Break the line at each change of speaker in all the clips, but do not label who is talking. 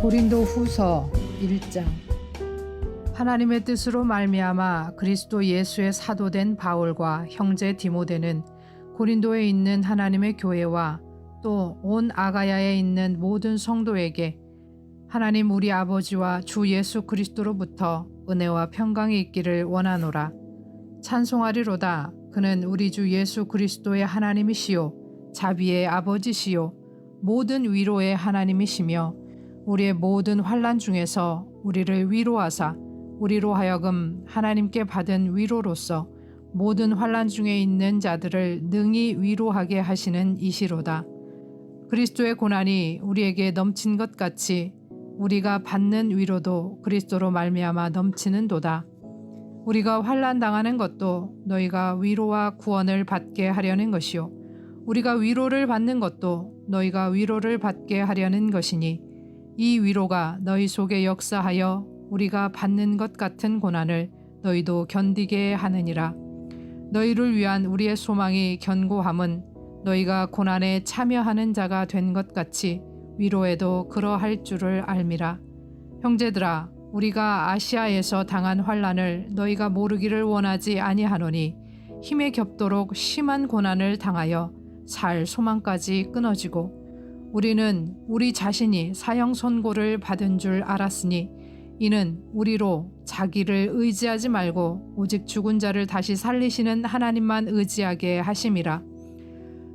고린도후서 1장. 하나님의 뜻으로 말미암아 그리스도 예수의 사도된 바울과 형제 디모데는 고린도에 있는 하나님의 교회와 또 온 아가야에 있는 모든 성도에게 하나님 우리 아버지와 주 예수 그리스도로부터 은혜와 평강이 있기를 원하노라. 찬송하리로다. 그는 우리 주 예수 그리스도의 하나님이시요 자비의 아버지시요 모든 위로의 하나님이시며 우리의 모든 환난 중에서 우리를 위로하사 우리로 하여금 하나님께 받은 위로로서 모든 환난 중에 있는 자들을 능히 위로하게 하시는 이시로다. 그리스도의 고난이 우리에게 넘친 것 같이 우리가 받는 위로도 그리스도로 말미암아 넘치는도다. 우리가 환난 당하는 것도 너희가 위로와 구원을 받게 하려는 것이요 우리가 위로를 받는 것도 너희가 위로를 받게 하려는 것이니 이 위로가 너희 속에 역사하여 우리가 받는 것 같은 고난을 너희도 견디게 하느니라. 너희를 위한 우리의 소망이 견고함은 너희가 고난에 참여하는 자가 된 것 같이 위로에도 그러할 줄을 알미라. 형제들아, 우리가 아시아에서 당한 환난을 너희가 모르기를 원하지 아니하노니 힘에 겹도록 심한 고난을 당하여 살 소망까지 끊어지고 우리는 우리 자신이 사형 선고를 받은 줄 알았으니 이는 우리로 자기를 의지하지 말고 오직 죽은 자를 다시 살리시는 하나님만 의지하게 하심이라.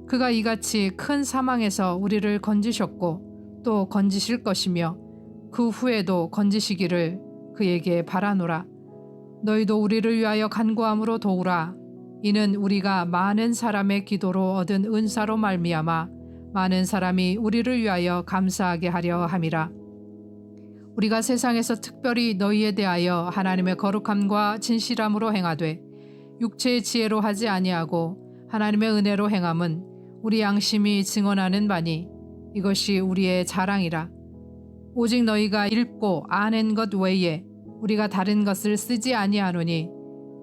그가 이같이 큰 사망에서 우리를 건지셨고 또 건지실 것이며 그 후에도 건지시기를 그에게 바라노라. 너희도 우리를 위하여 간구함으로 도우라. 이는 우리가 많은 사람의 기도로 얻은 은사로 말미암아 많은 사람이 우리를 위하여 감사하게 하려 함이라. 우리가 세상에서 특별히 너희에 대하여 하나님의 거룩함과 진실함으로 행하되 육체의 지혜로 하지 아니하고 하나님의 은혜로 행함은 우리 양심이 증언하는 바니 이것이 우리의 자랑이라. 오직 너희가 읽고 아는 것 외에 우리가 다른 것을 쓰지 아니하노니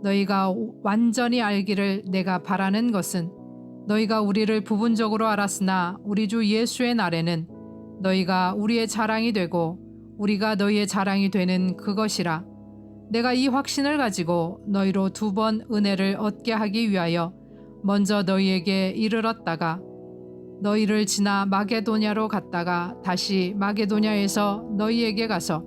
너희가 완전히 알기를 내가 바라는 것은 너희가 우리를 부분적으로 알았으나 우리 주 예수의 날에는 너희가 우리의 자랑이 되고 우리가 너희의 자랑이 되는 그것이라. 내가 이 확신을 가지고 너희로 2번 은혜를 얻게 하기 위하여 먼저 너희에게 이르렀다가 너희를 지나 마게도냐로 갔다가 다시 마게도냐에서 너희에게 가서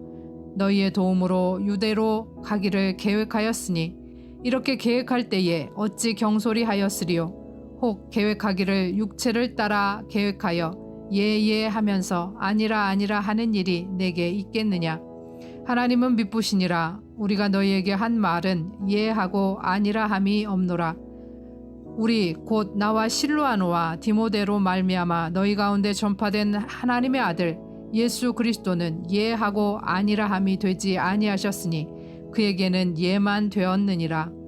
너희의 도움으로 유대로 가기를 계획하였으니 이렇게 계획할 때에 어찌 경솔히 하였으리요. 혹 계획하기를 육체를 따라 계획하여 예예 하면서 아니라 아니라 하는 일이 내게 있겠느냐. 하나님은 미쁘시니라. 우리가 너희에게 한 말은 예하고 아니라 함이 없노라. 우리 곧 나와 실로아노와 디모데로 말미암아 너희 가운데 전파된 하나님의 아들 예수 그리스도는 예하고 아니라 함이 되지 아니하셨으니 그에게는 예만 되었느니라.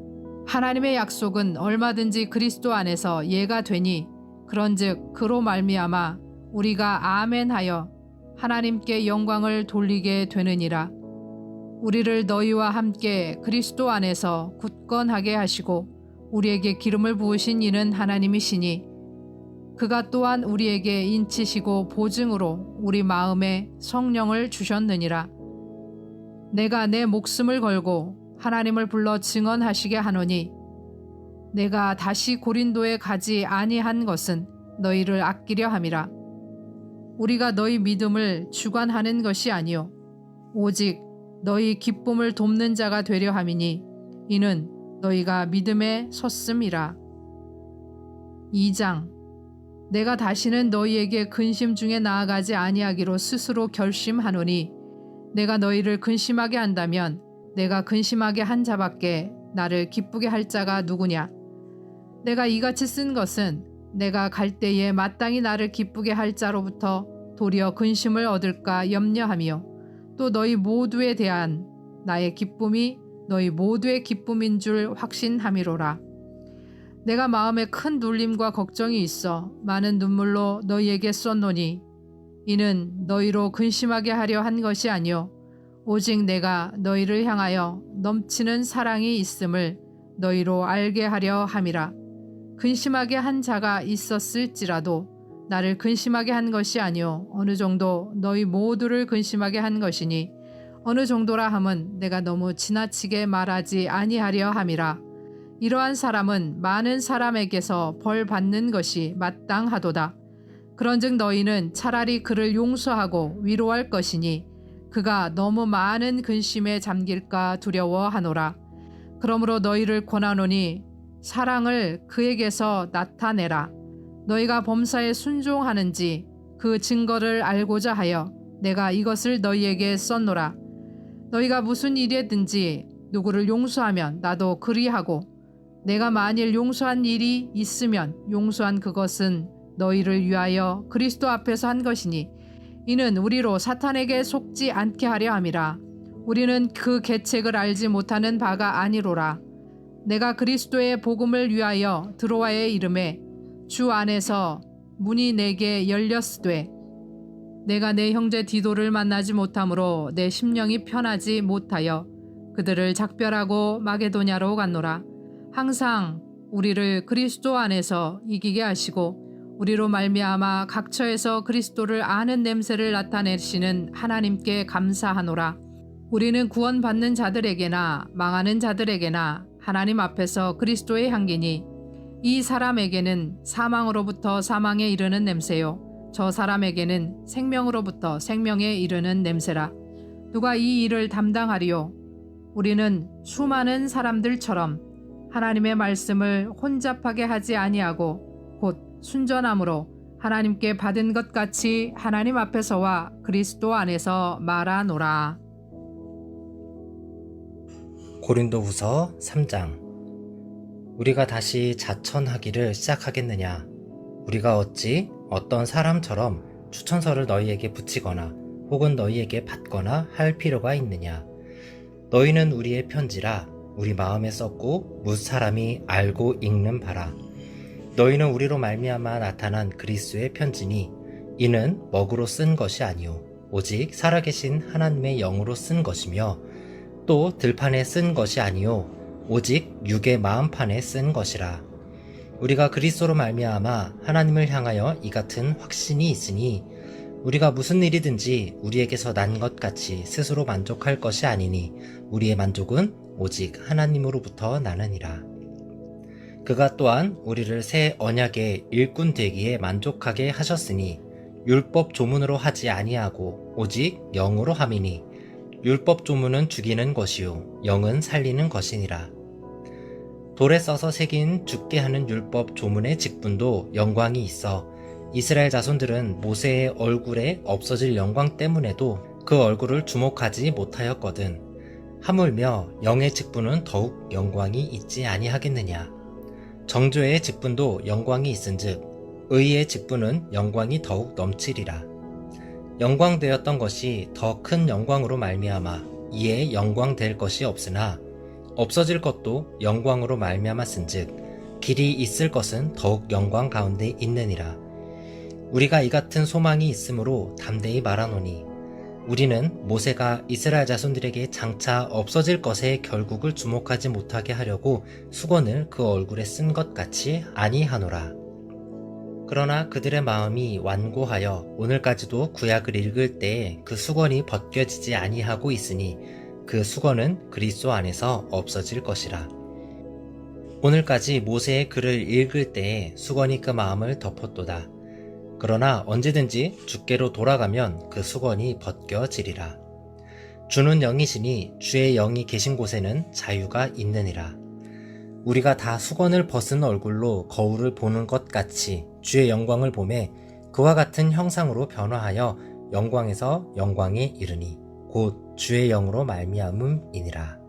하나님의 약속은 얼마든지 그리스도 안에서 예가 되니 그런즉 그로 말미암아 우리가 아멘하여 하나님께 영광을 돌리게 되느니라. 우리를 너희와 함께 그리스도 안에서 굳건하게 하시고 우리에게 기름을 부으신 이는 하나님이시니 그가 또한 우리에게 인치시고 보증으로 우리 마음에 성령을 주셨느니라. 내가 내 목숨을 걸고 하나님을 불러 증언하시게 하노니 내가 다시 고린도에 가지 아니한 것은 너희를 아끼려 함이라. 우리가 너희 믿음을 주관하는 것이 아니요 오직 너희 기쁨을 돕는 자가 되려 함이니 이는 너희가 믿음에 섰음이라. 2장. 내가 다시는 너희에게 근심 중에 나아가지 아니하기로 스스로 결심하노니 내가 너희를 근심하게 한다면 내가 근심하게 한 자밖에 나를 기쁘게 할 자가 누구냐. 내가 이같이 쓴 것은 내가 갈 때에 마땅히 나를 기쁘게 할 자로부터 도리어 근심을 얻을까 염려하며 또 너희 모두에 대한 나의 기쁨이 너희 모두의 기쁨인 줄 확신함이로라. 내가 마음에 큰 눌림과 걱정이 있어 많은 눈물로 너희에게 썼노니 이는 너희로 근심하게 하려 한 것이 아니요 오직 내가 너희를 향하여 넘치는 사랑이 있음을 너희로 알게 하려 함이라. 근심하게 한 자가 있었을지라도 나를 근심하게 한 것이 아니요 어느 정도 너희 모두를 근심하게 한 것이니 어느 정도라 함은 내가 너무 지나치게 말하지 아니하려 함이라. 이러한 사람은 많은 사람에게서 벌 받는 것이 마땅하도다. 그런즉 너희는 차라리 그를 용서하고 위로할 것이니 그가 너무 많은 근심에 잠길까 두려워하노라. 그러므로 너희를 권하노니 사랑을 그에게서 나타내라. 너희가 범사에 순종하는지 그 증거를 알고자 하여 내가 이것을 너희에게 썼노라. 너희가 무슨 일이든지 누구를 용서하면 나도 그리하고 내가 만일 용서한 일이 있으면 용서한 그것은 너희를 위하여 그리스도 앞에서 한 것이니 이는 우리로 사탄에게 속지 않게 하려 함이라. 우리는 그 계책을 알지 못하는 바가 아니로라. 내가 그리스도의 복음을 위하여 드로아에 이름에 주 안에서 문이 내게 열렸으되 내가 내 형제 디도를 만나지 못하므로 내 심령이 편하지 못하여 그들을 작별하고 마게도냐로 갔노라. 항상 우리를 그리스도 안에서 이기게 하시고 우리로 말미암아 각처에서 그리스도를 아는 냄새를 나타내시는 하나님께 감사하노라. 우리는 구원받는 자들에게나 망하는 자들에게나 하나님 앞에서 그리스도의 향기니 이 사람에게는 사망으로부터 사망에 이르는 냄새요 저 사람에게는 생명으로부터 생명에 이르는 냄새라. 누가 이 일을 담당하리요? 우리는 수많은 사람들처럼 하나님의 말씀을 혼잡하게 하지 아니하고 곧 순전함으로 하나님께 받은 것 같이 하나님 앞에서와 그리스도 안에서 말하노라.
고린도후서 3장. 우리가 다시 자천하기를 시작하겠느냐? 우리가 어찌 어떤 사람처럼 추천서를 너희에게 붙이거나 혹은 너희에게 받거나 할 필요가 있느냐? 너희는 우리의 편지라 우리 마음에 썼고 뭇 사람이 알고 읽는 바라. 너희는 우리로 말미암아 나타난 그리스도의 편지니 이는 먹으로 쓴 것이 아니요 오직 살아계신 하나님의 영으로 쓴 것이며 또 들판에 쓴 것이 아니요 오직 육의 마음판에 쓴 것이라. 우리가 그리스도로 말미암아 하나님을 향하여 이 같은 확신이 있으니 우리가 무슨 일이든지 우리에게서 난 것 같이 스스로 만족할 것이 아니니 우리의 만족은 오직 하나님으로부터 나느니라. 그가 또한 우리를 새 언약의 일꾼 되기에 만족하게 하셨으니 율법 조문으로 하지 아니하고 오직 영으로 함이니 율법 조문은 죽이는 것이요 영은 살리는 것이니라. 돌에 써서 새긴 죽게 하는 율법 조문의 직분도 영광이 있어 이스라엘 자손들은 모세의 얼굴에 없어질 영광 때문에도 그 얼굴을 주목하지 못하였거든. 하물며 영의 직분은 더욱 영광이 있지 아니하겠느냐. 정죄의 직분도 영광이 있은즉 의의 직분은 영광이 더욱 넘치리라. 영광되었던 것이 더 큰 영광으로 말미암아 이에 영광될 것이 없으나 없어질 것도 영광으로 말미암았은즉 길이 있을 것은 더욱 영광 가운데 있느니라. 우리가 이 같은 소망이 있으므로 담대히 말하노니 우리는 모세가 이스라엘 자손들에게 장차 없어질 것의 결국을 주목하지 못하게 하려고 수건을 그 얼굴에 쓴 것 같이 아니하노라. 그러나 그들의 마음이 완고하여 오늘까지도 구약을 읽을 때에 그 수건이 벗겨지지 아니하고 있으니 그 수건은 그리스도 안에서 없어질 것이라. 오늘까지 모세의 글을 읽을 때에 수건이 그 마음을 덮었도다. 그러나 언제든지 주께로 돌아가면 그 수건이 벗겨지리라. 주는 영이시니 주의 영이 계신 곳에는 자유가 있느니라. 우리가 다 수건을 벗은 얼굴로 거울을 보는 것 같이 주의 영광을 보매 그와 같은 형상으로 변화하여 영광에서 영광에 이르니 곧 주의 영으로 말미암음이니라.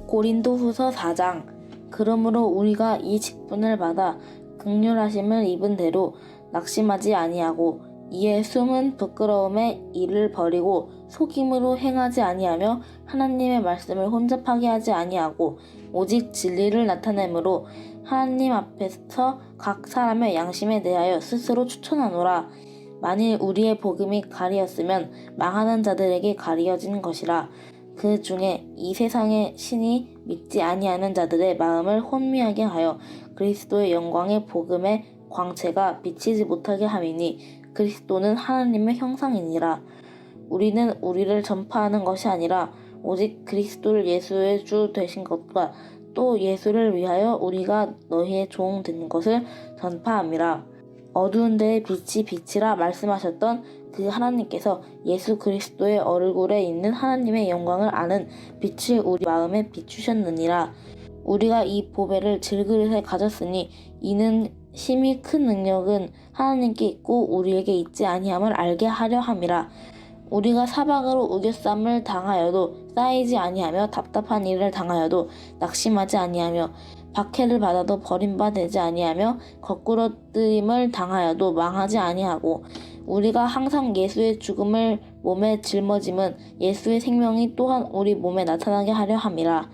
고린도후서 4장. 그러므로 우리가 이 직분을 받아 긍휼하심을 입은 대로 낙심하지 아니하고 이에 숨은 부끄러움에 이를 버리고 속임으로 행하지 아니하며 하나님의 말씀을 혼잡하게 하지 아니하고 오직 진리를 나타내므로 하나님 앞에서 각 사람의 양심에 대하여 스스로 추천하노라. 만일 우리의 복음이 가리었으면 망하는 자들에게 가리어진 것이라. 그 중에 이 세상의 신이 믿지 아니하는 자들의 마음을 혼미하게 하여 그리스도의 영광의 복음에 광채가 비치지 못하게 함이니 그리스도는 하나님의 형상이니라. 우리는 우리를 전파하는 것이 아니라 오직 그리스도를 예수의 주 되신 것과 또 예수를 위하여 우리가 너희의 종 된 것을 전파함이라. 어두운 데에 빛이 빛이라 말씀하셨던 그 하나님께서 예수 그리스도의 얼굴에 있는 하나님의 영광을 아는 빛을 우리 마음에 비추셨느니라. 우리가 이 보배를 질그릇에 가졌으니 이는 심히 큰 능력은 하나님께 있고 우리에게 있지 아니함을 알게 하려 함이라. 우리가 사방으로 우겨쌈을 당하여도 쌓이지 아니하며 답답한 일을 당하여도 낙심하지 아니하며 박해를 받아도 버림받지 아니하며 거꾸러뜨림을 당하여도 망하지 아니하고 우리가 항상 예수의 죽음을 몸에 짊어짐은 예수의 생명이 또한 우리 몸에 나타나게 하려 함이라.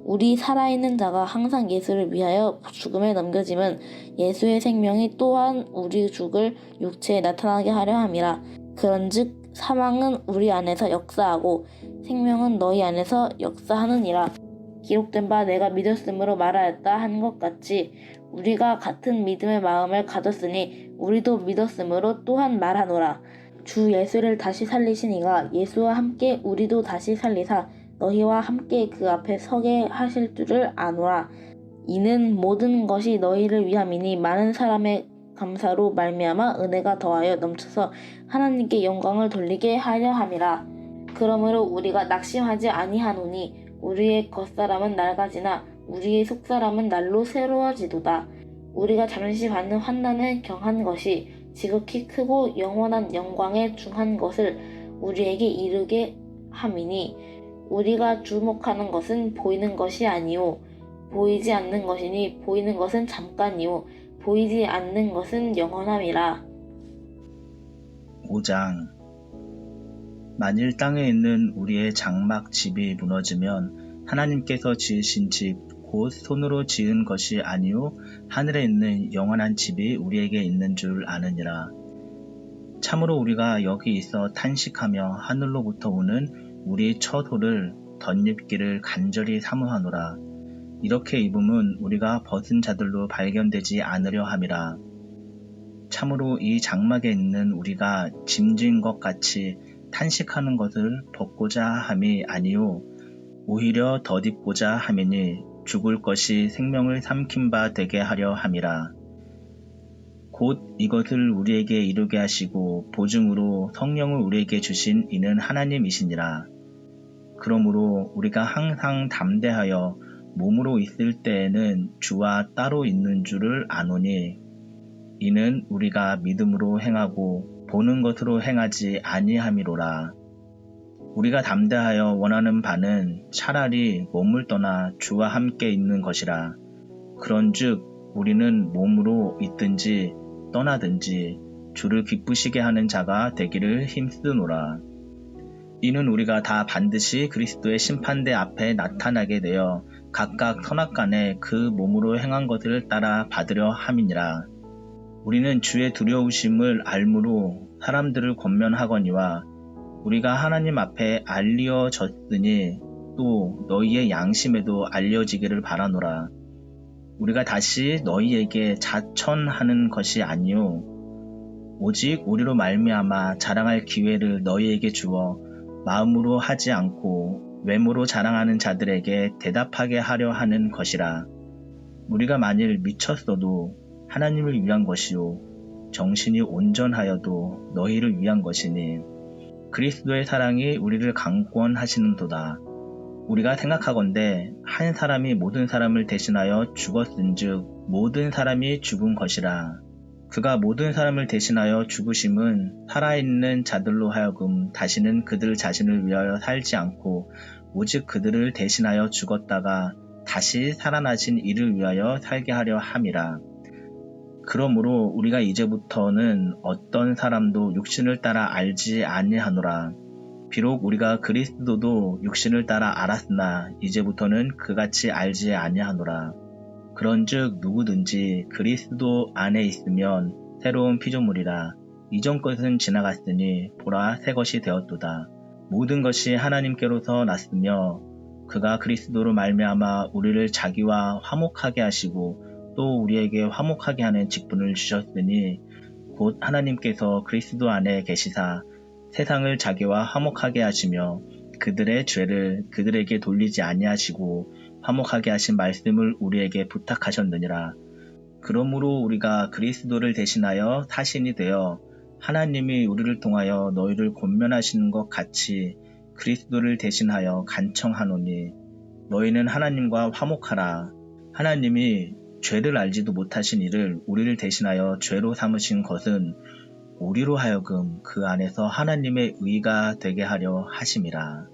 우리 살아있는 자가 항상 예수를 위하여 죽음에 넘겨짐은 예수의 생명이 또한 우리 죽을 육체에 나타나게 하려 함이라. 그런즉 사망은 우리 안에서 역사하고 생명은 너희 안에서 역사하느니라. 기록된 바 내가 믿었으므로 말하였다 한 것 같이 우리가 같은 믿음의 마음을 가졌으니 우리도 믿었으므로 또한 말하노라. 주 예수를 다시 살리신 이가 예수와 함께 우리도 다시 살리사 너희와 함께 그 앞에 서게 하실 줄을 아노라. 이는 모든 것이 너희를 위함이니 많은 사람의 감사로 말미암아 은혜가 더하여 넘쳐서 하나님께 영광을 돌리게 하려 함이라. 그러므로 우리가 낙심하지 아니하노니 우리의 겉사람은 낡아지나 우리의 속사람은 날로 새로워지도다. 우리가 잠시 받는 환난은 경한 것이 지극히 크고 영원한 영광에 중한 것을 우리에게 이르게 함이니 우리가 주목하는 것은 보이는 것이 아니오 보이지 않는 것이니 보이는 것은 잠깐이오 보이지 않는 것은 영원함이라.
5장. 만일 땅에 있는 우리의 장막 집이 무너지면 하나님께서 지으신 집 곧 손으로 지은 것이 아니요 하늘에 있는 영원한 집이 우리에게 있는 줄 아느니라. 참으로 우리가 여기 있어 탄식하며 하늘로부터 오는 우리 처소를 덧입기를 간절히 사모하노라. 이렇게 입음은 우리가 벗은 자들로 발견되지 않으려 함이라. 참으로 이 장막에 있는 우리가 짐진 것 같이 탄식하는 것을 벗고자 함이 아니요 오히려 덧입고자 함이니 죽을 것이 생명을 삼킨 바 되게 하려 함이라. 곧 이것을 우리에게 이루게 하시고 보증으로 성령을 우리에게 주신 이는 하나님이시니라. 그러므로 우리가 항상 담대하여 몸으로 있을 때에는 주와 따로 있는 줄을 아노니 이는 우리가 믿음으로 행하고 보는 것으로 행하지 아니함이로라. 우리가 담대하여 원하는 바는 차라리 몸을 떠나 주와 함께 있는 것이라. 그런즉 우리는 몸으로 있든지 떠나든지 주를 기쁘시게 하는 자가 되기를 힘쓰노라. 이는 우리가 다 반드시 그리스도의 심판대 앞에 나타나게 되어 각각 선악간에 그 몸으로 행한 것을 따라 받으려 함이니라. 우리는 주의 두려우심을 알므로 사람들을 권면하거니와 우리가 하나님 앞에 알려졌으니 또 너희의 양심에도 알려지기를 바라노라. 우리가 다시 너희에게 자천하는 것이 아니요 오직 우리로 말미암아 자랑할 기회를 너희에게 주어 마음으로 하지 않고 외모로 자랑하는 자들에게 대답하게 하려 하는 것이라. 우리가 만일 미쳤어도 하나님을 위한 것이요 정신이 온전하여도 너희를 위한 것이니 그리스도의 사랑이 우리를 강권하시는도다. 우리가 생각하건대 한 사람이 모든 사람을 대신하여 죽었은즉 모든 사람이 죽은 것이라. 그가 모든 사람을 대신하여 죽으심은 살아있는 자들로 하여금 다시는 그들 자신을 위하여 살지 않고 오직 그들을 대신하여 죽었다가 다시 살아나신 이를 위하여 살게 하려 함이라. 그러므로 우리가 이제부터는 어떤 사람도 육신을 따라 알지 아니하노라. 비록 우리가 그리스도도 육신을 따라 알았으나 이제부터는 그같이 알지 아니하노라. 그런즉 누구든지 그리스도 안에 있으면 새로운 피조물이라. 이전 것은 지나갔으니 보라 새 것이 되었도다. 모든 것이 하나님께로서 났으며 그가 그리스도로 말미암아 우리를 자기와 화목하게 하시고 또 우리에게 화목하게 하는 직분을 주셨으니 곧 하나님께서 그리스도 안에 계시사 세상을 자기와 화목하게 하시며 그들의 죄를 그들에게 돌리지 아니하시고 화목하게 하신 말씀을 우리에게 부탁하셨느니라. 그러므로 우리가 그리스도를 대신하여 사신이 되어 하나님이 우리를 통하여 너희를 권면하시는 것 같이 그리스도를 대신하여 간청하노니 너희는 하나님과 화목하라. 하나님이 죄를 알지도 못하신 이를 우리를 대신하여 죄로 삼으신 것은 우리로 하여금 그 안에서 하나님의 의가 되게 하려 하심이라.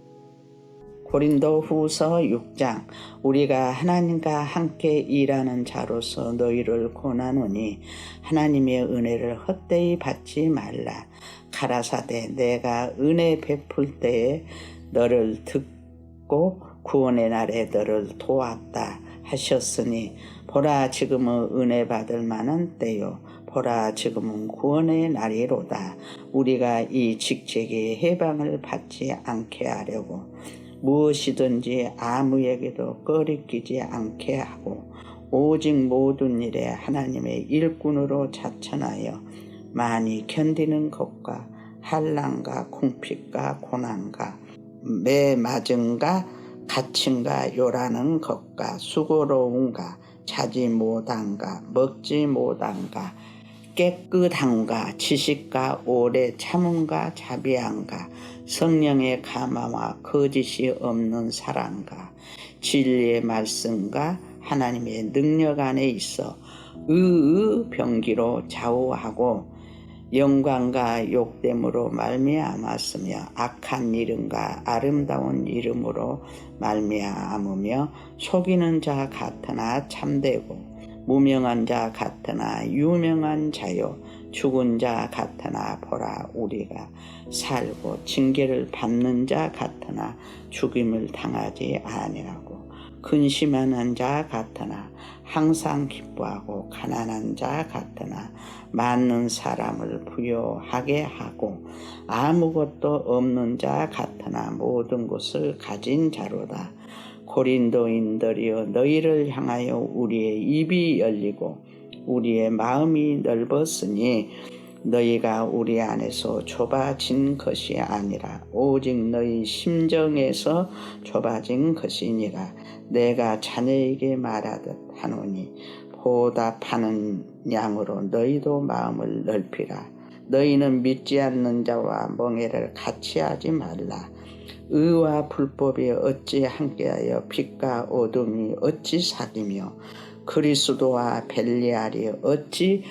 고린도 후서 6장. 우리가 하나님과 함께 일하는 자로서 너희를 권하노니 하나님의 은혜를 헛되이 받지 말라. 가라사대 내가 은혜 베풀 때에 너를 듣고 구원의 날에 너를 도왔다 하셨으니 보라 지금은 은혜 받을 만한 때요 보라 지금은 구원의 날이로다. 우리가 이 직책의 해방을 받지 않게 하려고 무엇이든지 아무에게도 꺼리끼지 않게 하고 오직 모든 일에 하나님의 일꾼으로 자천하여 많이 견디는 것과 환난과 궁핍과 고난과 매 맞음과 갇힘과 요라는 것과 수고로움과 자지 못함과 먹지 못함과 깨끗함과 지식과 오래 참음과 자비함과 성령의 감화와 거짓이 없는 사랑과 진리의 말씀과 하나님의 능력 안에 있어 병기로 좌우하고 영광과 욕됨으로 말미암았으며 악한 이름과 아름다운 이름으로 말미암으며 속이는 자 같으나 참되고 무명한 자 같으나 유명한 자요 죽은 자 같으나 보라 우리가 살고 징계를 받는 자 같으나 죽임을 당하지 아니하고 근심하는 자 같으나 항상 기뻐하고 가난한 자 같으나 많은 사람을 부유하게 하고 아무것도 없는 자 같으나 모든 것을 가진 자로다. 고린도인들이여 너희를 향하여 우리의 입이 열리고 우리의 마음이 넓었으니 너희가 우리 안에서 좁아진 것이 아니라 오직 너희 심정에서 좁아진 것이니라. 내가 자녀에게 말하듯 하노니 보답하는 양으로 너희도 마음을 넓히라. 너희는 믿지 않는 자와 멍에를 같이 하지 말라. 의와 불법이 어찌 함께하여 빛과 어둠이 어찌 사귀며 그리스도와 벨리알이 어찌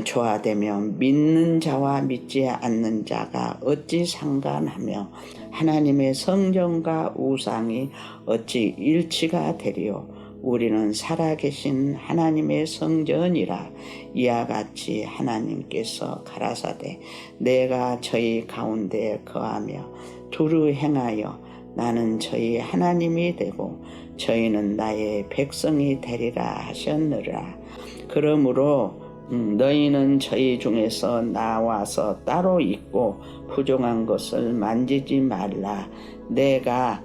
조화되며 믿는 자와 믿지 않는 자가 어찌 상관하며 하나님의 성전과 우상이 어찌 일치가 되리요. 우리는 살아계신 하나님의 성전이라. 이와 같이 하나님께서 가라사대 내가 저희 가운데 거하며 두루 행하여 나는 저희 하나님이 되고 저희는 나의 백성이 되리라 하셨느라. 그러므로 너희는 저희 중에서 나와서 따로 있고 부정한 것을 만지지 말라. 내가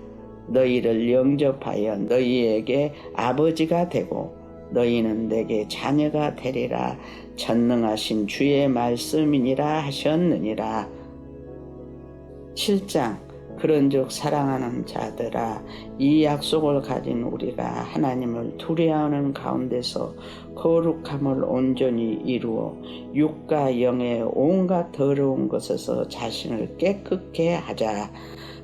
너희를 영접하여 너희에게 아버지가 되고 너희는 내게 자녀가 되리라. 전능하신 주의 말씀이니라 하셨느니라. 7장. 그런즉 사랑하는 자들아 이 약속을 가진 우리가 하나님을 두려워하는 가운데서 거룩함을 온전히 이루어 육과 영의 온갖 더러운 것에서 자신을 깨끗게 하자.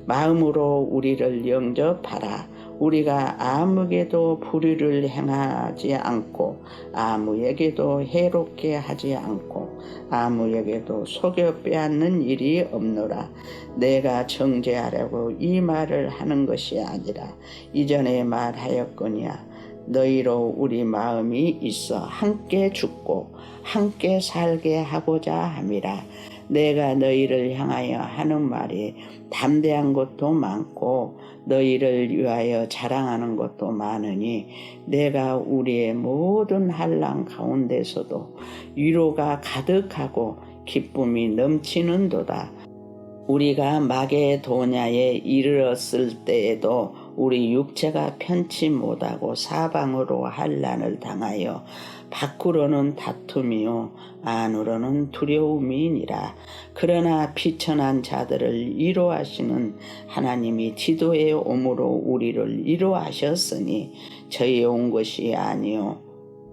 마음으로 우리를 영접하라. 우리가 아무에게도 불의를 행하지 않고 아무에게도 해롭게 하지 않고 아무에게도 속여 빼앗는 일이 없노라. 내가 정죄하려고 이 말을 하는 것이 아니라 이전에 말하였거니와 너희로 우리 마음이 있어 함께 죽고 함께 살게 하고자 함이라. 내가 너희를 향하여 하는 말이 담대한 것도 많고 너희를 위하여 자랑하는 것도 많으니 내가 우리의 모든 환난 가운데서도 위로가 가득하고 기쁨이 넘치는도다. 우리가 마게도냐에 이르렀을 때에도 우리 육체가 편치 못하고 사방으로 환난을 당하여 밖으로는 다툼이요 안으로는 두려움이니라. 그러나 비천한 자들을 위로하시는 하나님이 디도에 오므로 우리를 위로하셨으니 저희 온 것이 아니요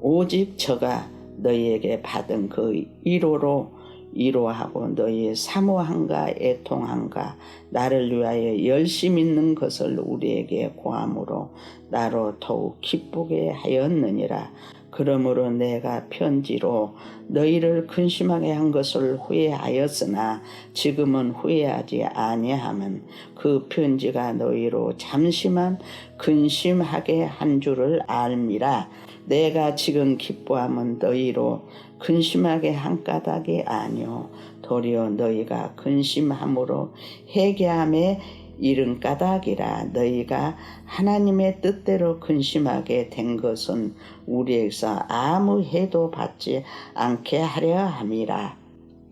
오직 저가 너희에게 받은 그 위로로 위로하고 너희의 사모함과 애통함과 나를 위하여 열심 있는 것을 우리에게 고함으로 나로 더욱 기쁘게 하였느니라. 그러므로 내가 편지로 너희를 근심하게 한 것을 후회하였으나 지금은 후회하지 아니함은 그 편지가 너희로 잠시만 근심하게 한 줄을 알미라. 내가 지금 기뻐함은 너희로 근심하게 한 까닭이 아니오 도리어 너희가 근심함으로 회개함에 이른 까닭이라. 너희가 하나님의 뜻대로 근심하게 된 것은 우리에게서 아무 해도 받지 않게 하려 함이라.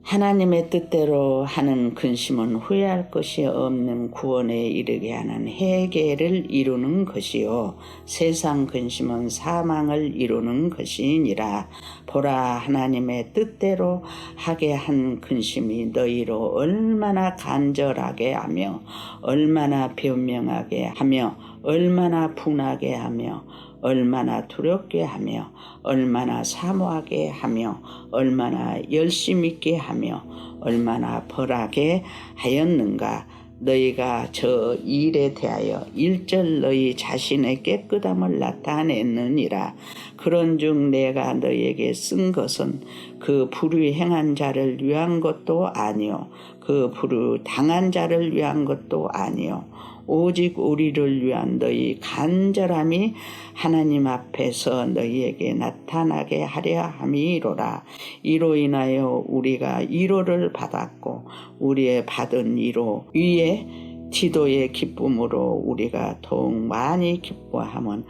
하나님의 뜻대로 하는 근심은 후회할 것이 없는 구원에 이르게 하는 회개를 이루는 것이요 세상 근심은 사망을 이루는 것이니라. 보라, 하나님의 뜻대로 하게 한 근심이 너희로 얼마나 간절하게 하며 얼마나 변명하게 하며 얼마나 분하게 하며 얼마나 두렵게 하며 얼마나 사모하게 하며 얼마나 열심 있게 하며 얼마나 벌하게 하였는가. 너희가 저 일에 대하여 일절 너희 자신의 깨끗함을 나타냈느니라. 그런즉 내가 너희에게 쓴 것은 그 불의 행한 자를 위한 것도 아니요 그 불의 당한 자를 위한 것도 아니요 오직 우리를 위한 너희 간절함이 하나님 앞에서 너희에게 나타나게 하려 함이로라. 이로 인하여 우리가 위로를 받았고 우리의 받은 위로 위에 디도의 기쁨으로 우리가 더욱 많이 기뻐함은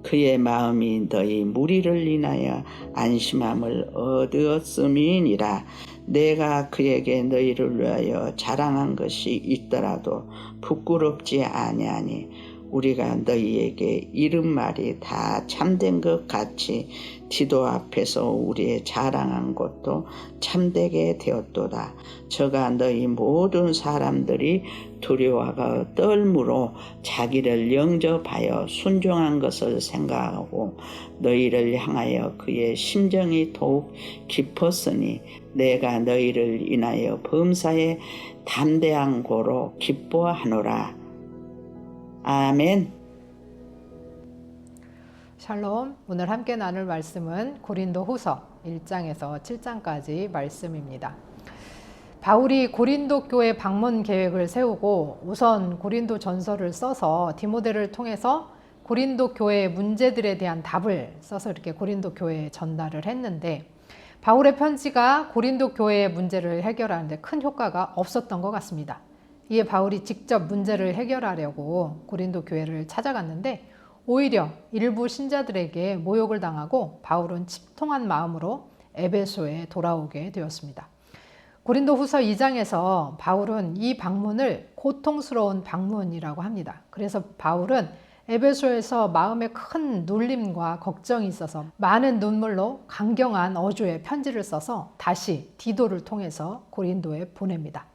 그의 마음이 너희 무리를 인하여 안심함을 얻었음이니라. 내가 그에게 너희를 위하여 자랑한 것이 있더라도 부끄럽지 아니하니 우리가 너희에게 이른 말이 다 참된 것 같이 디도 앞에서 우리의 자랑한 것도 참되게 되었도다. 저가 너희 모든 사람들이 두려워하고 떨므로 자기를 영접하여 순종한 것을 생각하고 너희를 향하여 그의 심정이 더욱 깊었으니 내가 너희를 인하여 범사에 담대한 고로 기뻐하노라. 아멘.
샬롬. 오늘 함께 나눌 말씀은 고린도후서 1장에서 7장까지 말씀입니다. 바울이 고린도 교회 방문 계획을 세우고 우선 고린도 전서를 써서 디모데를 통해서 고린도 교회의 문제들에 대한 답을 써서 이렇게 고린도 교회에 전달을 했는데 바울의 편지가 고린도 교회의 문제를 해결하는데 큰 효과가 없었던 것 같습니다. 이에 바울이 직접 문제를 해결하려고 고린도 교회를 찾아갔는데 오히려 일부 신자들에게 모욕을 당하고 바울은 침통한 마음으로 에베소에 돌아오게 되었습니다. 고린도후서 2장에서 바울은 이 방문을 고통스러운 방문이라고 합니다. 그래서 바울은 에베소에서 마음에 큰 눌림과 걱정이 있어서 많은 눈물로 강경한 어조의 편지를 써서 다시 디도를 통해서 고린도에 보냅니다.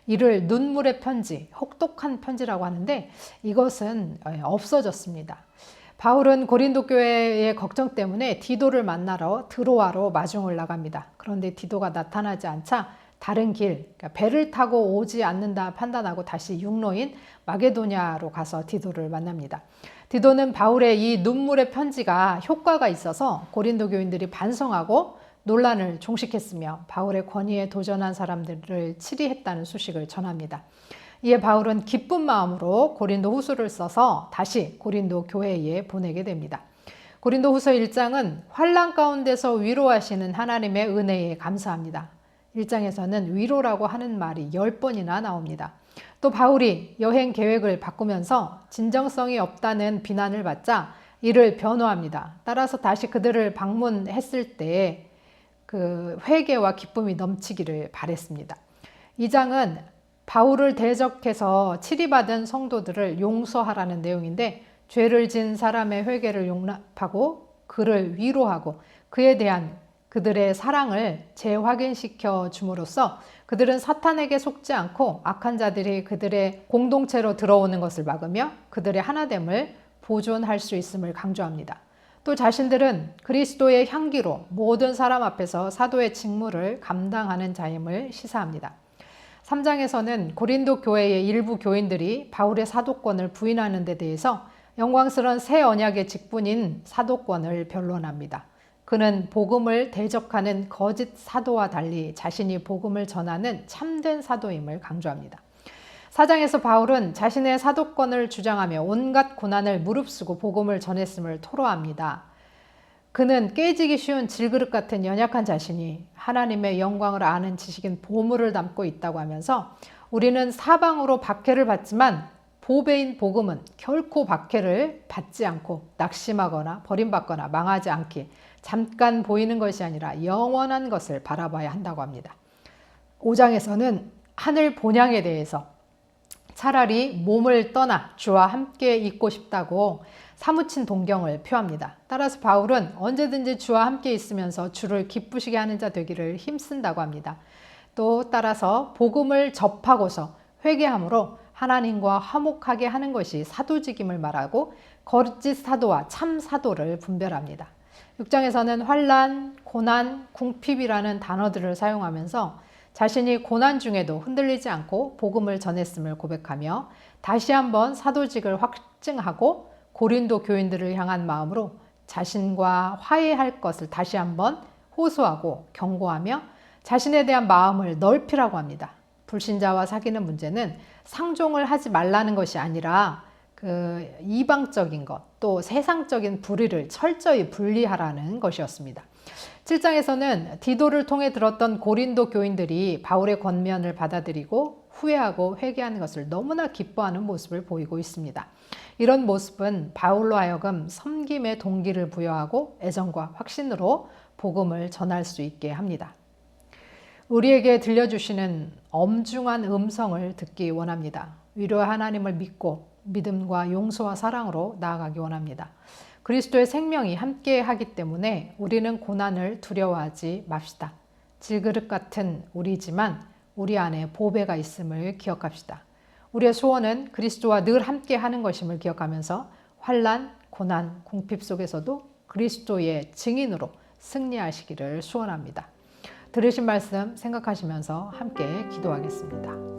이를 눈물의 편지, 혹독한 편지라고 하는데 이것은 없어졌습니다. 바울은 고린도 교회의 걱정 때문에 디도를 만나러 드로아로 마중을 나갑니다. 그런데 디도가 나타나지 않자 다른 길, 그러니까 배를 타고 오지 않는다 판단하고 다시 육로인 마게도냐로 가서 디도를 만납니다. 디도는 바울의 이 눈물의 편지가 효과가 있어서 고린도 교인들이 반성하고 논란을 종식했으며 바울의 권위에 도전한 사람들을 치리했다는 소식을 전합니다. 이에 바울은 기쁜 마음으로 고린도 후서를 써서 다시 고린도 교회에 보내게 됩니다. 고린도 후서 1장은 환난 가운데서 위로하시는 하나님의 은혜에 감사합니다. 1장에서는 위로라고 하는 말이 10번이나 나옵니다. 또 바울이 여행 계획을 바꾸면서 진정성이 없다는 비난을 받자 이를 변호합니다. 따라서 다시 그들을 방문했을 때 그 회개와 기쁨이 넘치기를 바랬습니다. 2장은 바울을 대적해서 치리받은 성도들을 용서하라는 내용인데, 죄를 진 사람의 회개를 용납하고 그를 위로하고 그에 대한 그들의 사랑을 재확인시켜 줌으로써 그들은 사탄에게 속지 않고 악한 자들이 그들의 공동체로 들어오는 것을 막으며 그들의 하나됨을 보존할 수 있음을 강조합니다. 또 자신들은 그리스도의 향기로 모든 사람 앞에서 사도의 직무를 감당하는 자임을 시사합니다. 3장에서는 고린도 교회의 일부 교인들이 바울의 사도권을 부인하는 데 대해서 영광스러운 새 언약의 직분인 사도권을 변론합니다. 그는 복음을 대적하는 거짓 사도와 달리 자신이 복음을 전하는 참된 사도임을 강조합니다. 4장에서 바울은 자신의 사도권을 주장하며 온갖 고난을 무릅쓰고 복음을 전했음을 토로합니다. 그는 깨지기 쉬운 질그릇 같은 연약한 자신이 하나님의 영광을 아는 지식인 보물을 담고 있다고 하면서 우리는 사방으로 박해를 받지만 보배인 복음은 결코 박해를 받지 않고 낙심하거나 버림받거나 망하지 않기, 잠깐 보이는 것이 아니라 영원한 것을 바라봐야 한다고 합니다. 5장에서는 하늘 본향에 대해서 차라리 몸을 떠나 주와 함께 있고 싶다고 사무친 동경을 표합니다. 따라서 바울은 언제든지 주와 함께 있으면서 주를 기쁘시게 하는 자 되기를 힘쓴다고 합니다. 또 따라서 복음을 접하고서 회개함으로 하나님과 화목하게 하는 것이 사도직임을 말하고 거짓 사도와 참 사도를 분별합니다. 6장에서는 환난, 고난, 궁핍이라는 단어들을 사용하면서 자신이 고난 중에도 흔들리지 않고 복음을 전했음을 고백하며 다시 한번 사도직을 확증하고 고린도 교인들을 향한 마음으로 자신과 화해할 것을 다시 한번 호소하고 경고하며 자신에 대한 마음을 넓히라고 합니다. 불신자와 사귀는 문제는 상종을 하지 말라는 것이 아니라 이방적인 것, 또 세상적인 불의를 철저히 분리하라는 것이었습니다. 7장에서는 디도를 통해 들었던 고린도 교인들이 바울의 권면을 받아들이고 후회하고 회개하는 것을 너무나 기뻐하는 모습을 보이고 있습니다. 이런 모습은 바울로 하여금 섬김의 동기를 부여하고 애정과 확신으로 복음을 전할 수 있게 합니다. 우리에게 들려주시는 엄중한 음성을 듣기 원합니다. 위로의 하나님을 믿고 믿음과 용서와 사랑으로 나아가기 원합니다. 그리스도의 생명이 함께 하기 때문에 우리는 고난을 두려워하지 맙시다. 질그릇 같은 우리지만 우리 안에 보배가 있음을 기억합시다. 우리의 소원은 그리스도와 늘 함께 하는 것임을 기억하면서 환난, 고난, 궁핍 속에서도 그리스도의 증인으로 승리하시기를 소원합니다. 들으신 말씀 생각하시면서 함께 기도하겠습니다.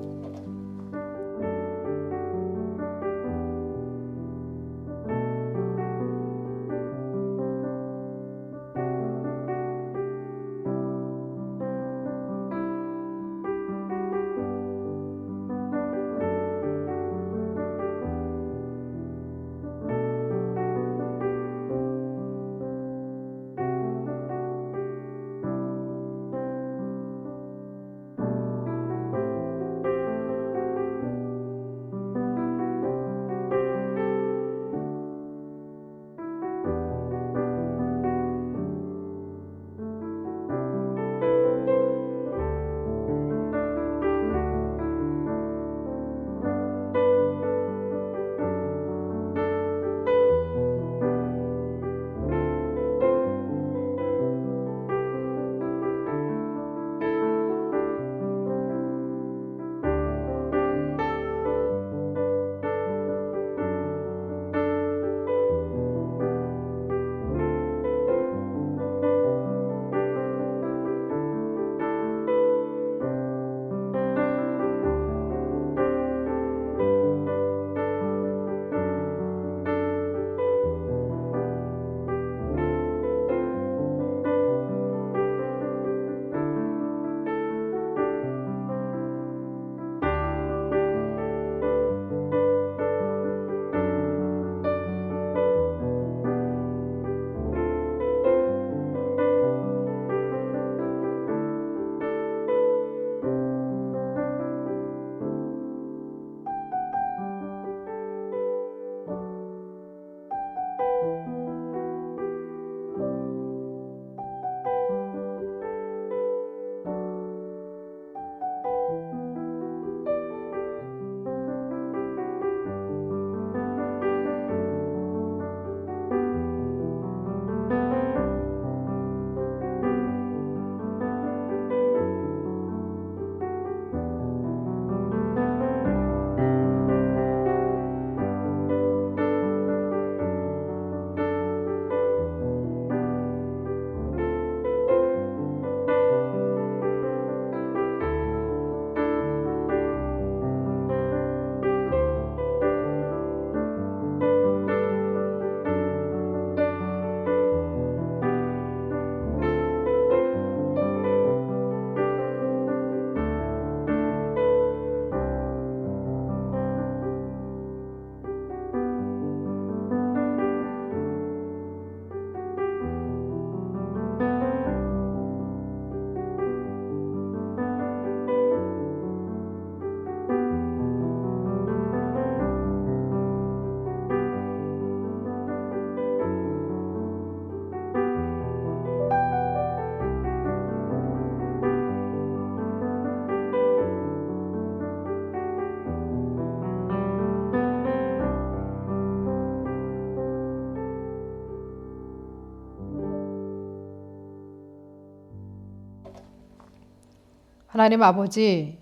하나님 아버지,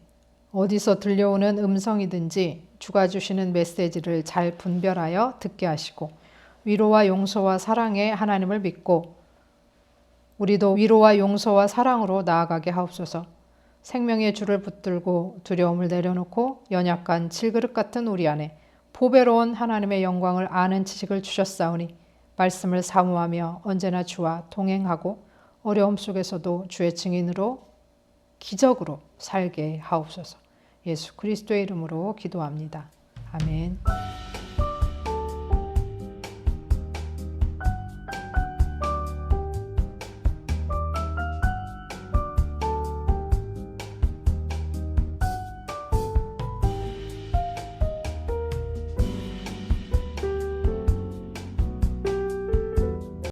어디서 들려오는 음성이든지 주가 주시는 메시지를 잘 분별하여 듣게 하시고 위로와 용서와 사랑의 하나님을 믿고 우리도 위로와 용서와 사랑으로 나아가게 하옵소서. 생명의 줄을 붙들고 두려움을 내려놓고 연약한 질그릇 같은 우리 안에 보배로운 하나님의 영광을 아는 지식을 주셨사오니 말씀을 사모하며 언제나 주와 동행하고 어려움 속에서도 주의 증인으로 기적으로 살게 하옵소서. 예수 그리스도의 이름으로 기도합니다. 아멘.